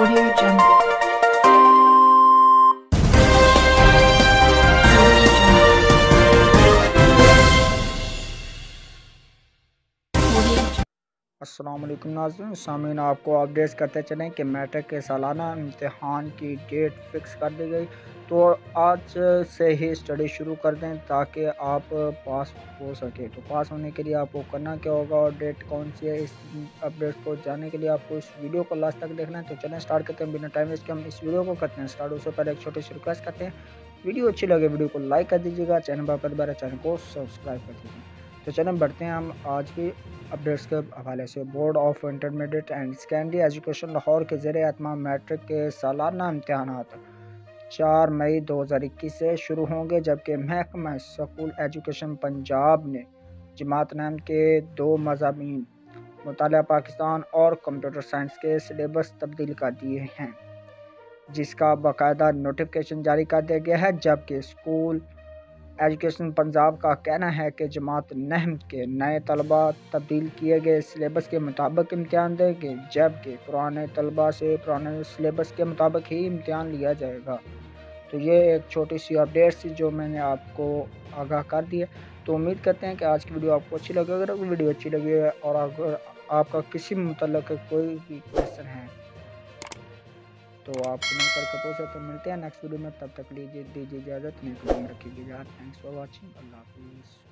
Audio Jungle. السلام علیکم ناظرین سامعین، آپ کو اپڈیٹس کرتے چلیں کہ میٹرک کے سالانہ امتحان کی ڈیٹ فکس کر دی گئی، تو آج سے ہی اسٹڈی شروع کر دیں تاکہ آپ پاس ہو سکے۔ تو پاس ہونے کے لیے آپ کو کرنا کیا ہوگا اور ڈیٹ کون سی ہے، اس اپڈیٹ کو جاننے کے لیے آپ کو اس ویڈیو کو لاسٹ تک دیکھنا ہے۔ تو چلیں اسٹارٹ کرتے ہیں، بنا ٹائم ویسٹ کے ہم اس ویڈیو کو کرتے ہیں اسٹارٹ۔ اس سے پہلے ایک چھوٹی سی ریکویسٹ کرتے ہیں، ویڈیو اچھی لگے ویڈیو کو لائک کر دیجیے گا، چینل پر پہلی بار ہے چینل کو سبسکرائب کر دیجیے۔ تو چلیں بڑھتے ہیں ہم آج کی اپڈیٹس کے حوالے سے۔ Board of intermediate and secondary education Lahore کے زیر اہتمام میٹرک کے سالانہ امتحانات 4 مئی 2021 سے شروع ہوں گے، جبکہ محکمہ اسکول ایجوکیشن پنجاب نے جماعت نام کے 2 مضامین مطالعہ پاکستان اور کمپیوٹر سائنس کے سلیبس تبدیل کر دیے ہیں، جس کا باقاعدہ نوٹیفکیشن جاری کر دیا گیا ہے۔ جبکہ اسکول ایجوکیشن پنجاب کا کہنا ہے کہ جماعت نہم کے نئے طلباء تبدیل کیے گئے سلیبس کے مطابق امتحان دیں گے، جبکہ پرانے طلباء سے پرانے سلیبس کے مطابق ہی امتحان لیا جائے گا۔ تو یہ ایک چھوٹی سی اپڈیٹ تھی جو میں نے آپ کو آگاہ کر دی ہے۔ تو امید کرتے ہیں کہ آج کی ویڈیو آپ کو اچھی لگے۔ اگر ویڈیو اچھی لگی ہے اور اگر آپ کا کسی متعلق کوئی بھی کویشچن ہے تو آپ کمنٹ کر کے پوچھ سکتے ہیں۔ ملتے ہیں نیکسٹ ویڈیو میں، تب تک دیجیے اجازت، نیک نام رکھیے گا۔ تھینکس فار واچنگ، اللہ حافظ۔